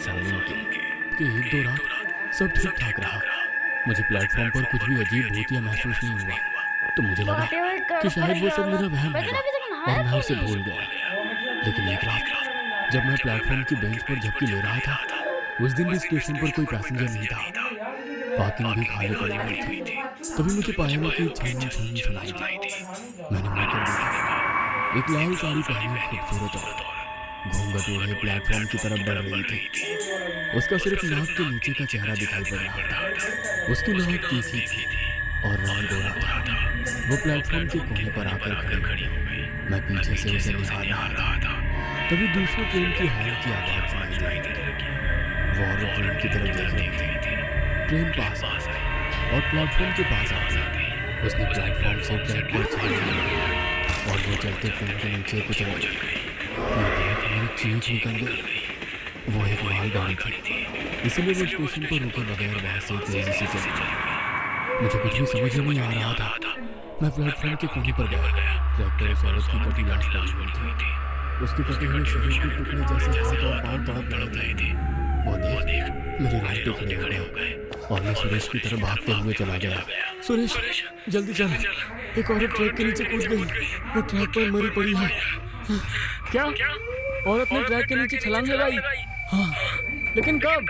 परेशानियों की कि एक दो रात सब ठीक ठाक रहा। मुझे प्लेटफॉर्म पर कुछ भी अजीब भूतिया महसूस नहीं हुआ, तो मुझे लगा कि शायद वो सब मेरा वहम होगा और मैं उसे भूल गया। लेकिन एक रात जब मैं प्लेटफॉर्म की बेंच पर झपकी ले रहा था, उस दिन भी स्टेशन पर कोई पैसेंजर नहीं था, पार्किंग भी खाली पड़ी हुई थी। तभी मुझे पायलों की छन छन सुनाई दी। मैंने मुड़कर देखा, एक लाल साड़ी पहनी खूबसूरत औरत घूंघट ओढ़े प्लेटफॉर्म की तरफ बढ़ रही थी। उसका सिर्फ नाक के नीचे का चेहरा दिखाई पड़ रहा था। उसकी नाक तीखी थी और रंग गोरा था। वो प्लेटफॉर्म के कोने पर आकर खड़ी हो गई। मैं पीछे से उसे निहार रहा था। तभी दूसरे ट्रेन की हॉर्न की आवाज सुनाई देने लगी। वो औरत ट्रेन की तरफ देख रही थी। ट्रेन पास आ गई और प्लेटफॉर्म के पास आ गई। उसने प्लेटफॉर्म से ट्रैक पर छाल मारी और वो चलते ट्रेन के नीचे कुचल गई। मेरी चीख निकल गई। वो एक मालगाड़ी थी, इसलिए वो स्टेशन पर रुके बगैर वहां से तेजी से चली गई। मुझे कुछ भी समझ में नहीं आ रहा था। मैं प्लेटफॉर्म के कोने पर गया। ट्रैक पर उस औरत की कटी लाश पड़ी हुई थी। उसके कटे हुए शरीर के टुकड़े जैसे हाथ और पांव तड़प रहे थे। वो देख मेरे रोंगटे खड़े हो गए और मैं सुरेश की तरफ भागते हुए चला गया। सुरेश, जल्दी चल, एक औरत ट्रैक के नीचे कूद गई। वो ट्रैक पर मरी पड़ी है। क्या? औरत ने ट्रैक के नीचे छलांग लगाई? हाँ, लेकिन कब?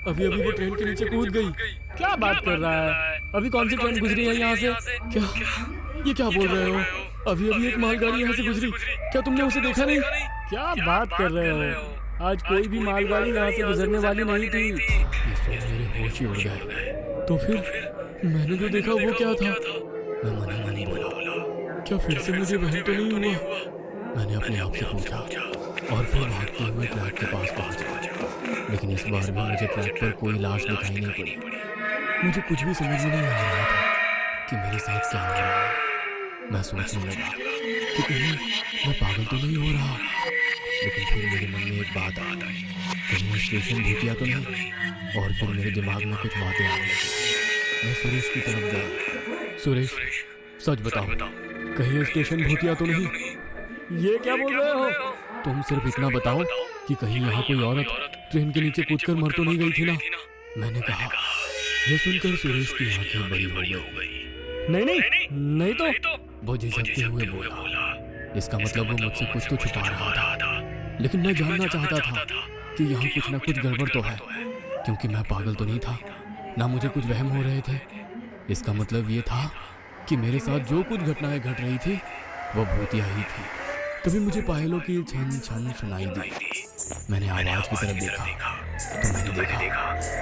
अभी अभी वो ट्रेन के नीचे कूद गई। क्या बात कर रहा है? अभी कौन सी ट्रेन गुजरी है यहाँ से? क्या ये क्या बोल रहे हो? अभी अभी एक मालगाड़ी यहाँ से गुजरी। क्या तुमने उसे देखा नहीं? क्या बात कर रहे हो? आज कोई भी मालगाड़ी यहाँ से गुजरने वाली नहीं थी। ये सुन मेरे होश ही उड़ गए। तो फिर मैंने जो देखा वो क्या था? मैं मना नहीं बोला। क्या फिर से मुझे वहम तो नहीं हुआ? मैंने अपने आप से पूछा और फिर भागते हुए ट्रैक के पास पहुंचा। लेकिन इस बार भी मुझे ट्रैक पर कोई लाश दिखाई नहीं पड़ी। मुझे कुछ भी समझ में नहीं आ रहा था कि मेरे साथ क्या हो रहा है। मैं सोचने लगा कि कहीं मैं पागल तो नहीं हो रहा। लेकिन फिर मेरे मन में एक बात आ गई, कहीं वो स्टेशन भूतिया तो नहीं। और फिर मेरे दिमाग में कुछ बातें आने लगी। मैं सुरेश की तरफ गया। सुरेश, सच बताओ, कहीं ये स्टेशन भूतिया तो नहीं? ये क्या बोल रहे हो? तुम सिर्फ इतना बताओ कि कहीं यहाँ कोई औरत ट्रेन के नीचे कूदकर मर तो नहीं गई थी ना? मैंने कहा। यह सुनकर सुरेश की आंखें बड़ी हो गई। नहीं तो वो झिझकते हुए बोला। इसका मतलब वो मुझसे कुछ तो छुपा रहा था। लेकिन मैं जानना चाहता था कि यहाँ कुछ ना कुछ गड़बड़ तो है, क्योंकि मैं पागल तो नहीं था, ना मुझे कुछ वहम हो रहे थे। इसका मतलब ये था कि मेरे साथ जो कुछ घटनाएं घट रही थी वो भूतिया ही थी। तभी मुझे पायलों की छन छन सुनाई दी। मैंने आवाज की तरफ देखा तो मैंने देखा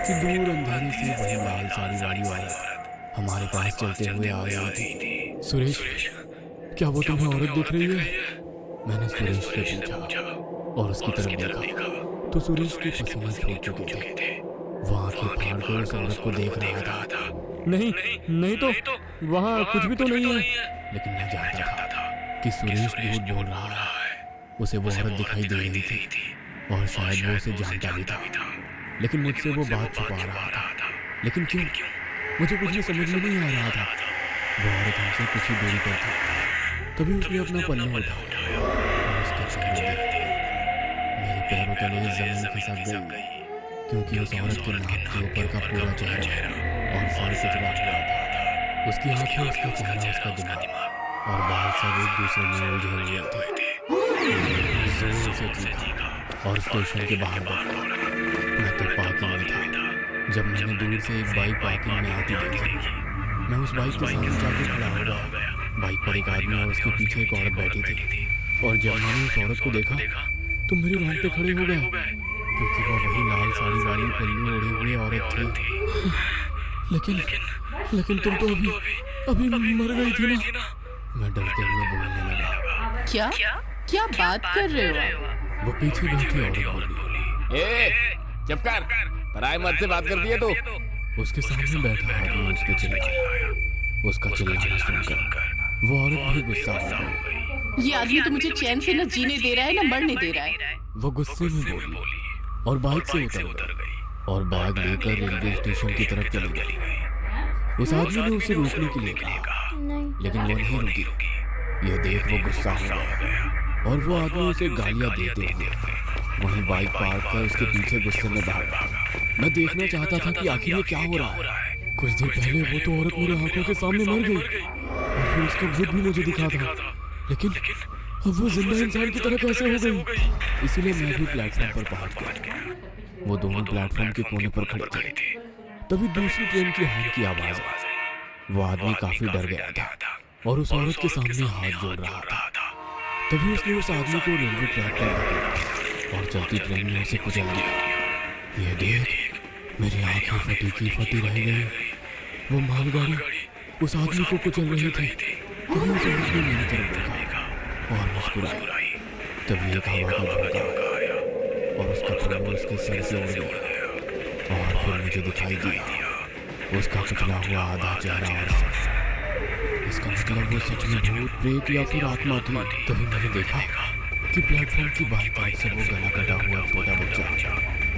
कि दूर अंधेरे से वही लाल साड़ी वाली औरत हमारे पास चलते हुए आ रही थी। सुरेश, क्या वो तुम्हें औरत दिख रही है? मैंने सुरेश से पूछा और उसकी तरफ देखा तो सुरेश के पसीने छूट चुके थे। वो आंखें फाड़कर उस औरत को देख रहा था। नहीं तो वहाँ कुछ भी तो नहीं है। लेकिन मैं जानता था कि सुरेश झूठ बोल रहा है। उसे वो औरत दिखाई दे रही थी और शायद वो उसे जानता भी था, लेकिन मुझसे वो बात छुपा रहा था। लेकिन क्यों? मुझे कुछ भी समझ में नहीं आ रहा था। वो औरत हमसे कुछ ही दूरी पर थी। तभी उसने अपना पल्ला उठाया और उसका चेहरा देखते मेरे पैरों तले जमीन खिसक गई, क्योंकि उस औरत के नाक के ऊपर का पूरा चेहरा और सर कुचला हुआ था। उसकी आंखें, उसका चेहरा, उसका दिमाग और बाल सब एक दूसरे में उलझे हुए थे। जोर से चीखा और स्टेशन के बाहर दौड़ा। मैं तो पार्किंग में था जब मैंने दूर से एक बाइक पार्किंग में आती देखी। मैं उस बाइक के सामने जाकर खड़ा हो गया। बाइक पर एक आदमी और उसके पीछे एक औरत बैठी थी। और जब मैंने उस औरत को देखा तो मेरे रोंगटे खड़े हो गए, क्योंकि वह वही लाल साड़ी वाली पल्लू ओढ़े हुए औरत थी। लेकिन तुम तो अभी मर गई थी ना? मैं डरते हुए बोलने लगा। क्या बात कर रहे हो? वो पीछे बैठी औरत बोली। चुप कर, पराये मर्द से बात करती है तू? उसके सामने बैठा आदमी उसके चिल्लाया। उसका चिल्लाना सुनकर वो औरत भी गुस्सा हो गई। ये आदमी तो मुझे चैन से न जीने दे रहा है न मरने दे रहा है। वो गुस्से में बोली और बाइक से उतर गई और बैग लेकर रेलवे स्टेशन की तरफ चली गई। उस आदमी ने उसे रोकने के लिए कहा, लेकिन वो नहीं रुकी। यह देख वो गुस्सा हो गया और वो आदमी उसे गालियां देते हुए वहीं बाइक पार्क कर उसके पीछे गुस्से में भागा। मैं देखना चाहता था कि आखिर ये क्या हो रहा है। कुछ देर पहले वो तो औरत मेरे आंखों के सामने मर गई और फिर उसका भूत भी मुझे दिखा था, लेकिन अब वो जिंदा इंसान की तरह कैसे हो गई। इसीलिए मैं भी प्लेटफॉर्म पर पहुंच गया। वो दोनों प्लेटफॉर्म के कोने पर खड़े थे। तभी दूसरी ट्रेन की हॉर्न की आवाज आई। वो आदमी काफी डर गया था और उस औरत के सामने हाथ जोड़ रहा था। तभी उसने उस आदमी को रेलवे ट्रैक पर धकेला और चलती ट्रेन में उसे कुचल दिया। ये देख, मेरी आंखें फटी की फटी रह गई। वो मालगाड़ी उस आदमी को कुचल रही थी। तभी उस औरत ने मेरी तरफ देखा और मुस्कुराई। तभी एक हवा का झोंका आया और उसका पैर उसके सर से उड़ गया और फिर मुझे दिखाई दिया उसका कुचला हुआ आधा चेहरा और सर। इसका मतलब वो सच में भूत, प्रेत या फिर आत्मा थी। तभी मैंने देखा कि प्लेटफॉर्म की बाई तरफ से वो गला कटा हुआ छोटा बच्चा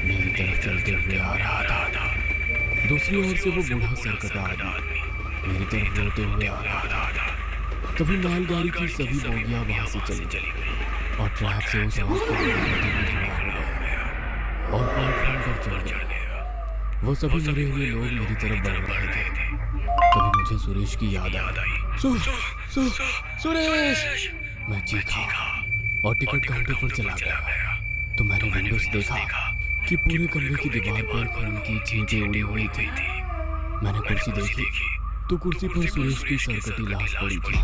मेरी तरफ चलते हुए आ रहा था। दूसरी ओर से वो बूढ़ा सरकटा आदमी मेरी तरफ रोते हुए आ रहा था। तभी मालगाड़ी की सभी बोगियां वहां से चली और ट्रैक से उस औरत को जुड़ा हो गया और प्लेटफॉर्म पर चढ़ गया। वो सभी मरे हुए लोग मेरी तरफ बढ़ रहे थे। तभी मुझे सुरेश की याद आई। सुरेश! मैं चीखा और टिकट काउंटर पर चला गया। तो मैंने विंडो से देखा कि पूरे कमरे की दीवार पर खून की छींटें उड़ी हुई थी। मैंने कुर्सी देखी तो कुर्सी पर सुरेश की सरकटी लाश पड़ी थी।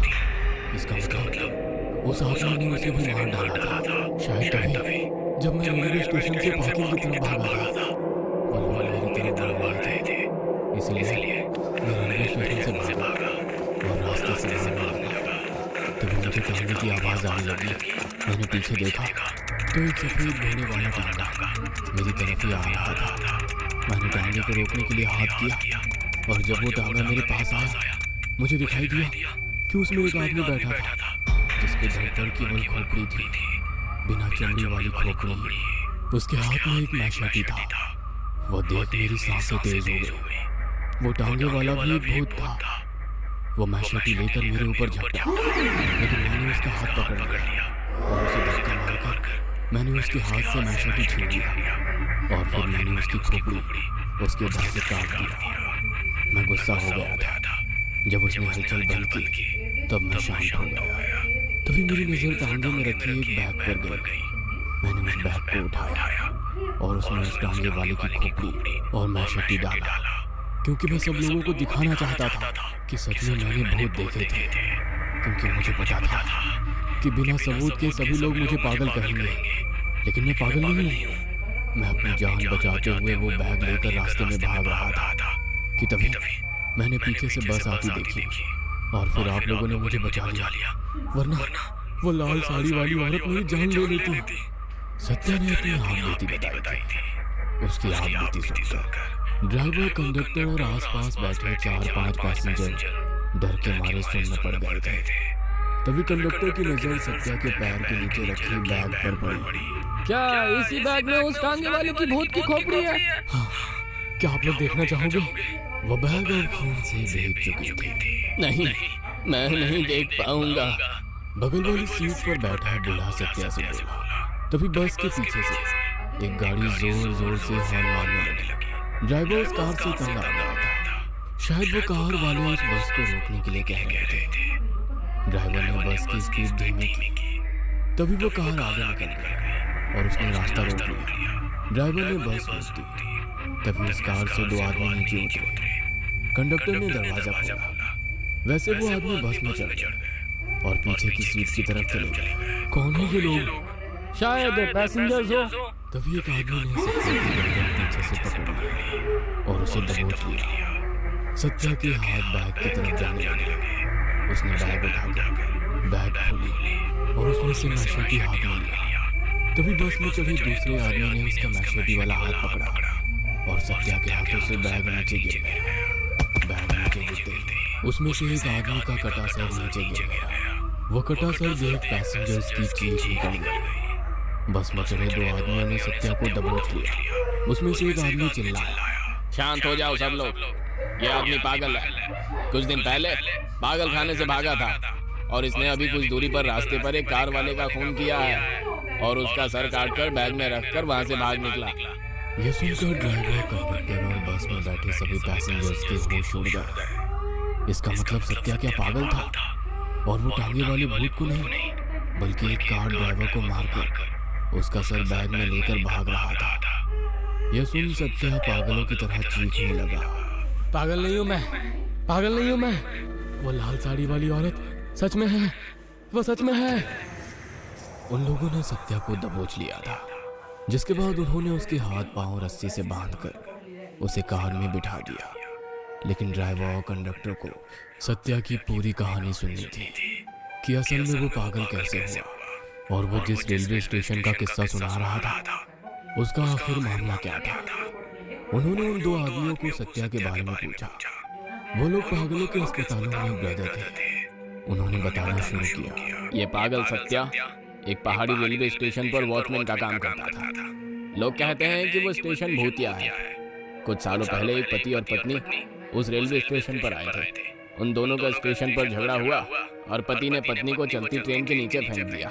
इसका मतलब उस आदमी ने उसे भी मार डाला था। शायद तभी जब मैं रेलवे स्टेशन से पार्किंग की तरफ भागा था, वो लोग मेरी तरफ बढ़ रहे थे। इसलिए मैं रेलवे स्टेशन से भागा और रास्ते से भागने लगा। तभी मुझे कहने की आवाज आने लगी। मैंने पीछे देखा तो एक सफेद घोड़े वाला टांगा मेरी तरफ ही आ रहा था। मैंने टांगे को रोकने के लिए हाथ किया और जब वो टांगा मेरे पास आया, मुझे दिखाई दिया कि उसमें एक आदमी बैठा था जिसके धड़ पर केवल खोपड़ी थी, बिना चमड़ी वाली खोपड़ी। उसके हाथ में एक मैशेटी था। वो देख मेरी सांसें तेज हो गई। वो टांगे वाला भी एक भूत था। वो मैशेटी लेकर मेरे ऊपर झपटा, लेकिन मैंने उसका हाथ पकड़ लिया और उसे धक्का मारकर मैंने उसके हाथ से मैशेटी छीन लिया और फिर मैंने उसकी खोपड़ी उसके धड़ से काट दिया। मैं गुस्सा हो गया था। जब उसने हलचल बंद की तब मैं शांत हो गया। तभी मेरी नजर टांगे में रखी एक बैग पर गई। मैंने उस बैग को उठाया और उसमें उस टांगे वाले की खोपड़ी और मैशेटी डाला, क्योंकि मैं सब लोगों को दिखाना चाहता था कि सच में मैंने भूत देखे थे। क्योंकि मुझे पता था कि बिना सबूत के सभी लोग मुझे पागल कहेंगे, लेकिन मैं पागल नहीं हूँ। मैं अपनी जान बचाते हुए वो बैग लेकर रास्ते में भाग रहा था कि तभी मैंने पीछे से बस आती देखी और फिर आप लोगों ने मुझे बचा लिया, वरना वो लाल साड़ी वाली औरत मेरी जान ले लेती। सत्या ने अपनी हाथ देती बताई थी। उसकी हाथ देती सुनकर ड्राइवर, कंडक्टर और आसपास बैठे 4-5 पैसेंजर डर के मारे सुनने पड़ गए थे। तभी कंडक्टर की नजर सत्या के पैर के नीचे रखी बैग पर पड़ी। क्या इसी बैग में उस टांगे वाले की भूत की खोपड़ी है? हाँ, क्या आप लोग देखना चाहोगे? वो बैग और खून से भीग चुकी थी। नहीं, मैं नहीं देख पाऊंगा। बगल वाली सीट पर बैठा बूढ़ा सत्या से बोला। तभी बस के पीछे से एक गाड़ी जोर जोर से हॉर्न मारने लगी। ड्राइवर उस कार से तंग आ गया था। शायद वो कार वाले उस बस को रोकने के लिए कह रहे थे। ड्राइवर ने बस की स्पीड धीमी की। तभी वो कार आगे निकल गई और उसने रास्ता रोक लिया। ड्राइवर ने बस रोक दी। तभी उस कार से 2 आदमी नीचे उतरे। कंडक्टर ने दरवाजा खोला। वैसे वो आदमी बस में चढ़ गए और पीछे की सीट की तरफ चले गए। कौन है ये लोग? शायद पैसेंजर्स हो। तभी एक आदमी ने सत्या की गर्दन पीछे से पकड़ ली और उसे दबोच लिया। सत्या के हाथ बैग की तरफ जाने लगे। उसने बैग उठाकर बैग खोली और उसमें से मैशेटी हाथ में लिया। तभी बस में चढ़े दूसरे आदमी ने उसका मैशेटी वाला हाथ पकड़ा और सत्या के हाथों से बैग नीचे गिर गया। बैग नीचे गिरते उसमें से एक आदमी का कटा सर नीचे गिर गया। वो कटा सर देख पैसेंजर्स की चीख निकल गई। बस में चढ़े 2 आदमियों ने सत्या को दबोच लिया। उसमें से एक आदमी चिल्लाया, शांत हो जाओ सब लोग, ये आदमी पागल है। कुछ दिन पहले पागल खाने से भागा था। और इसने अभी कुछ दूरी पर रास्ते पर एक कार वाले का खून किया है और उसका सर काटकर बैग में रखकर वहां से भाग निकला। यह सुनकर ड्राइवर, कंडक्टर और बस में बैठे सभी पैसेंजर्स के होश उड़ गए। इसका मतलब सत्या क्या पागल था और वो टांगे वाले भूत को नहीं बल्कि एक कार ड्राइवर को मारकर उसका सर बैग में लेकर भाग रहा था। यह सुन सत्या पागलों की तरह चीखने लगा। पागल नहीं हूँ मैं, पागल नहीं हूँ मैं। वो लाल साड़ी वाली औरत सच में है, वो सच में है। उन लोगों ने सत्या को दबोच लिया था, जिसके बाद उन्होंने उसके हाथ पांव रस्सी से बांधकर उसे कार में बिठा दिया। लेकिन ड्राइवर और कंडक्टर को सत्या की पूरी कहानी सुननी थी कि असल में वो पागल कैसे हुआ और वो जिस रेलवे स्टेशन का किस्सा सुना रहा था उसका आखिर मामला क्या था। उन्होंने उन दो आदमियों को सत्या के बारे में पूछा। वो लोग पागलों के अस्पतालों में ब्रदर थे। उन्होंने बताना शुरू किया। ये पागल सत्या एक पहाड़ी रेलवे स्टेशन पर वॉचमैन का काम करता था। लोग कहते हैं कि वो स्टेशन भूतिया है। कुछ सालों पहले एक पति और पत्नी उस रेलवे स्टेशन पर आए थे। उन दोनों का स्टेशन पर झगड़ा हुआ और पति ने पत्नी को चलती ट्रेन के नीचे फेंक दिया।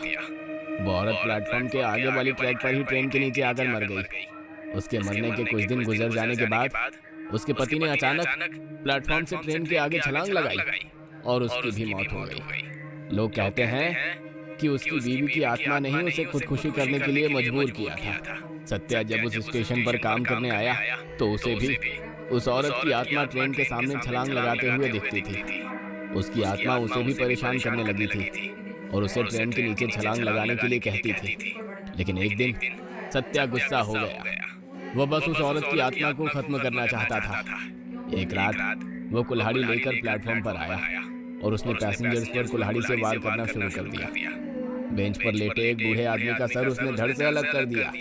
वो औरत प्लेटफॉर्म के आगे वाली ट्रैक पर ही ट्रेन के नीचे आकर मर गई। उसके मरने के कुछ दिन गुजर जाने के बाद उसके पति ने अचानक प्लेटफॉर्म से ट्रेन के आगे छलांग लगाई और उसकी भी मौत हो गई। लोग कहते हैं कि उसकी बीवी की आत्मा ने ही उसे खुदकुशी करने के लिए मजबूर किया था। सत्या जब उस स्टेशन पर काम करने आया तो उसे भी उस औरत की आत्मा ट्रेन के सामने छलांग लगाते हुए दिखती थी। उसकी आत्मा उसे भी परेशान करने लगी थी और उसे ट्रेन के नीचे छलांग लगाने के लिए कहती थी। लेकिन एक दिन सत्या गुस्सा हो गया। वो बस उस औरत की आत्मा को खत्म करना चाहता था। एक रात वो कुल्हाड़ी लेकर प्लेटफॉर्म पर आया और उसने पैसेंजर्स पर कुल्हाड़ी से वार करना शुरू कर दिया। बेंच पर लेटे एक बूढ़े आदमी का सर उसने धड़ से अलग कर दिया।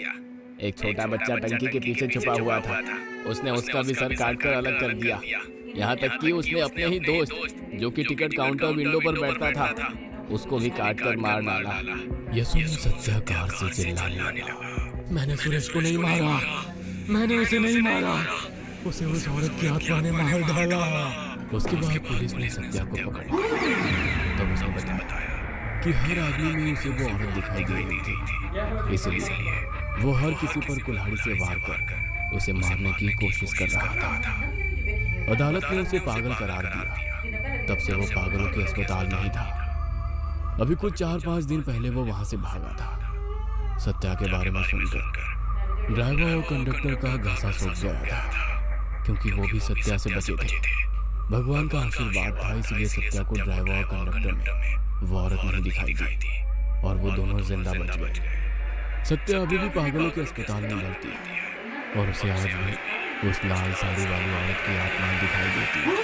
एक छोटा बच्चा टंकी के पीछे छुपा हुआ था, उसने उसका भी सर काटकर अलग कर दिया। यहाँ तक कि उसने अपने ही दोस्त जो कि टिकट काउंटर विंडो पर बैठता था उसको भी काटकर मार डाला। यह सुन सत्या कार से चिल्लाने लगा। मैंने सुरेश को नहीं मारा, मैंने उसे नहीं मारा, उसे उस औरत की आत्मा ने मार डाला। उसके बाद पुलिस ने सत्या को पकड़ लिया। तब उसने बताया कि हर आदमी में उसे वो औरत दिखाई दे रही थी, इसलिए वो हर किसी पर कुल्हाड़ी से वार कर उसे मारने की कोशिश कर रहा था। अदालत ने उसे पागल करार दिया। तब से वो पागलों के अस्पताल में ही था। अभी कुछ 4-5 दिन पहले वो वहां से भागा था। सत्या के बारे में सुनकर ड्राइवर और कंडक्टर का घसा सूख गया था, क्योंकि वो भी सत्या से बचे थे। भगवान का आशीर्वाद था, इसलिए सत्या को ड्राइवर और कंडक्टर में वो औरत नहीं दिखाई दी और वो दोनों जिंदा बच गए। सत्या अभी भी पागलों के अस्पताल में रहती है और उसे आज भी उस लाल साड़ी वाली औरत की आत्मा दिखाई देती है।